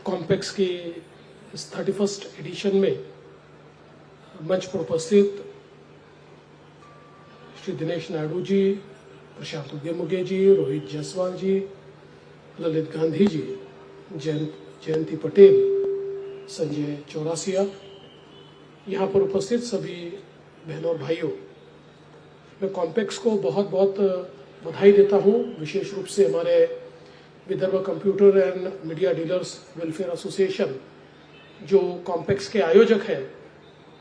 कॉम्पेक्स की इस 31st addition में मंच पर उपस्थित श्री दिनेश नायडू जी, प्रशांत उद्यमुगे जी, रोहित जायसवाल जी, ललित गांधी जी, जयंती पटेल, संजय चौरासिया, यहाँ पर उपस्थित सभी बहनों और भाइयों, मैं कॉम्पेक्स को बहुत बहुत बधाई देता हूँ। विशेष रूप से हमारे Vidarbha computer and media dealers welfare association जो कॉम्पेक्स के आयोजक हैं,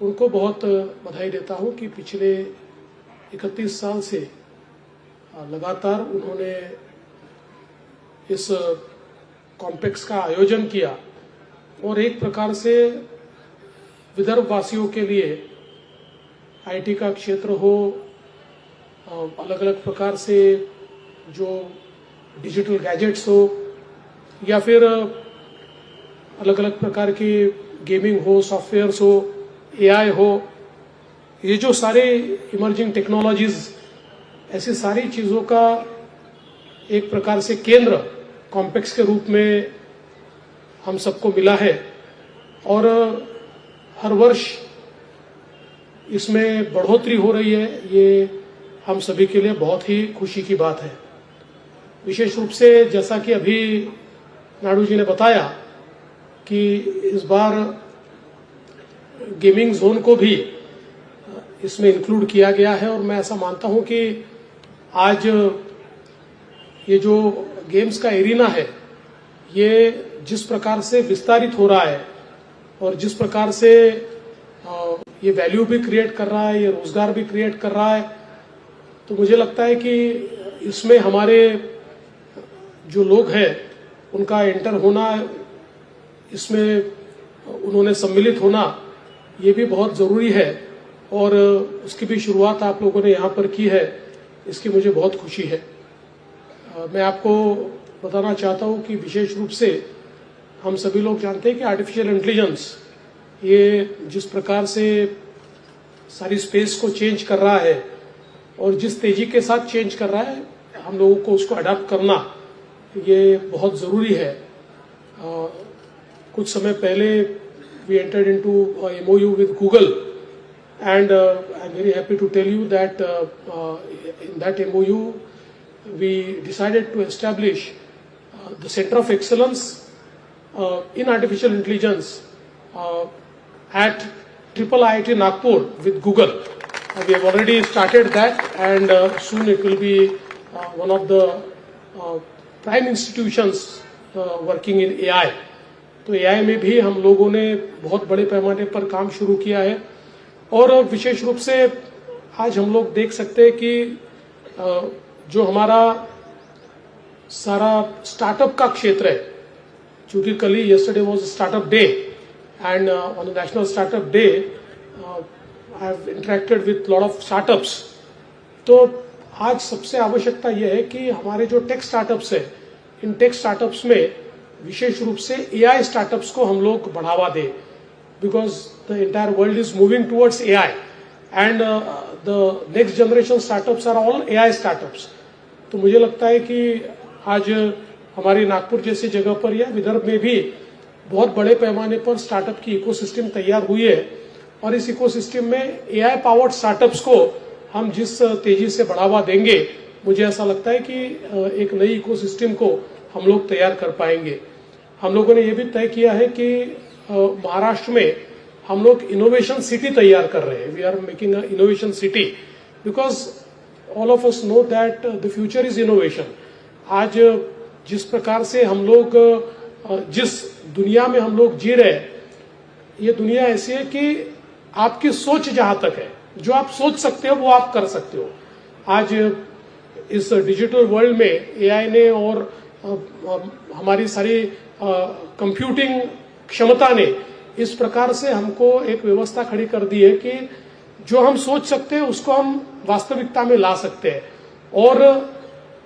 उनको बहुत बधाई देता हूँ कि पिछले 31 साल से लगातार उन्होंने इस कॉम्पेक्स का आयोजन किया और एक प्रकार से विदर्भ वासियों के लिए आईटी का क्षेत्र हो, अलग अलग प्रकार से जो डिजिटल गैजेट्स हो या फिर अलग अलग प्रकार की गेमिंग हो, सॉफ्टवेयर्स हो, एआई हो, ये जो सारे इमर्जिंग टेक्नोलॉजीज, ऐसी सारी चीज़ों का एक प्रकार से केंद्र कॉम्पेक्स के रूप में हम सबको मिला है और हर वर्ष इसमें बढ़ोतरी हो रही है। ये हम सभी के लिए बहुत ही खुशी की बात है। विशेष रूप से जैसा कि अभी नायडू जी ने बताया कि इस बार गेमिंग जोन को भी इसमें इंक्लूड किया गया है और मैं ऐसा मानता हूं कि आज ये जो गेम्स का एरिना है, ये जिस प्रकार से विस्तारित हो रहा है और जिस प्रकार से ये वैल्यू भी क्रिएट कर रहा है, ये रोजगार भी क्रिएट कर रहा है, तो मुझे लगता है कि इसमें हमारे जो लोग हैं उनका एंटर होना, इसमें उन्होंने सम्मिलित होना, ये भी बहुत ज़रूरी है और उसकी भी शुरुआत आप लोगों ने यहाँ पर की है, इसकी मुझे बहुत खुशी है। मैं आपको बताना चाहता हूँ कि विशेष रूप से हम सभी लोग जानते हैं कि आर्टिफिशियल इंटेलिजेंस ये जिस प्रकार से सारी स्पेस को चेंज कर रहा है और जिस तेजी के साथ चेंज कर रहा है, हम लोगों को उसको अडॉप्ट करना ये बहुत ज़रूरी है। कुछ समय पहले we entered into MOU with Google and I'm very happy to tell you that in that MOU we decided to establish the Center of Excellence in Artificial Intelligence at IIT Nagpur with Google. We have already started that and soon it will be one of the prime institutions working in AI. तो AI में भी हम लोगों ने बहुत बड़े पैमाने पर काम शुरू किया है और विशेष रूप से आज हम लोग देख सकते हैं कि जो हमारा सारा स्टार्टअप का क्षेत्र है, चूंकि कल ही yesterday was startup day and on the National Startup Day I have interacted with lot of startups. तो आज सबसे आवश्यकता यह है कि हमारे जो टेक स्टार्टअप्स है, इन टेक स्टार्टअप्स में विशेष रूप से AI स्टार्टअप्स को हम लोग बढ़ावा दें, because the entire world is moving towards AI and the next generation startups are all AI startups. तो मुझे लगता है कि आज हमारी नागपुर जैसी जगह पर या विदर्भ में भी बहुत बड़े पैमाने पर स्टार्टअप की इकोसिस्टम तैयार हुई है और इस इकोसिस्टम में AI पावर्ड स्टार्टअप्स को हम जिस तेजी से बढ़ावा देंगे, मुझे ऐसा लगता है कि एक नई इकोसिस्टम को हम लोग तैयार कर पाएंगे। हम लोगों ने ये भी तय किया है कि महाराष्ट्र में हम लोग इनोवेशन सिटी तैयार कर रहे हैं। We are making a innovation city because all of us know that the future is innovation. आज जिस प्रकार से हम लोग जिस दुनिया में हम लोग जी रहे हैं, ये दुनिया ऐसी है कि आपकी सोच जहां तक है, जो आप सोच सकते हो वो आप कर सकते हो। आज इस डिजिटल वर्ल्ड में AI ने और हमारी सारी कंप्यूटिंग क्षमता ने इस प्रकार से हमको एक व्यवस्था खड़ी कर दी है कि जो हम सोच सकते हैं उसको हम वास्तविकता में ला सकते हैं और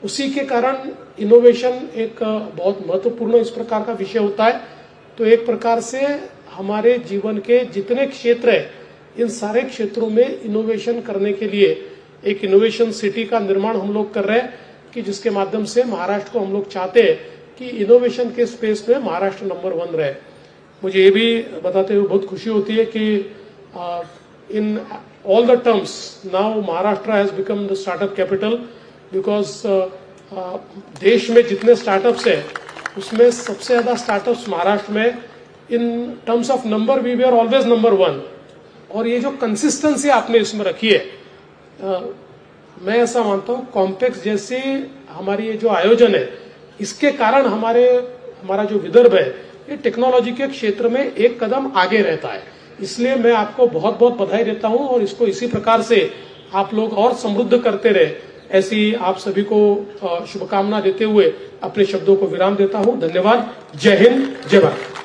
उसी के कारण इनोवेशन एक बहुत महत्वपूर्ण इस प्रकार का विषय होता है। तो एक प्रकार से हमारे जीवन के जितने क्षेत्र हैं, इन सारे क्षेत्रों में इनोवेशन करने के लिए एक इनोवेशन सिटी का निर्माण हम लोग कर रहे हैं कि जिसके माध्यम से महाराष्ट्र को हम लोग चाहते हैं कि इनोवेशन के स्पेस में महाराष्ट्र नंबर 1 रहे। मुझे ये भी बताते हुए बहुत खुशी होती है कि in all the terms now Maharashtra has become the startup capital, because देश में जितने स्टार्टअप्स है उसमें सबसे ज्यादा स्टार्टअप्स महाराष्ट्र में। In terms of number we are always number 1। और ये जो कंसिस्टेंसी आपने इसमें रखी है, मैं ऐसा मानता हूँ कॉम्प्लेक्स जैसे हमारी ये जो आयोजन है, इसके कारण हमारा जो विदर्भ है ये टेक्नोलॉजी के क्षेत्र में एक कदम आगे रहता है। इसलिए मैं आपको बहुत बहुत बधाई देता हूं और इसको इसी प्रकार से आप लोग और समृद्ध करते रहे, ऐसी आप सभी को शुभकामना देते हुए अपने शब्दों को विराम देता हूं। धन्यवाद। जय हिंद, जय भारत।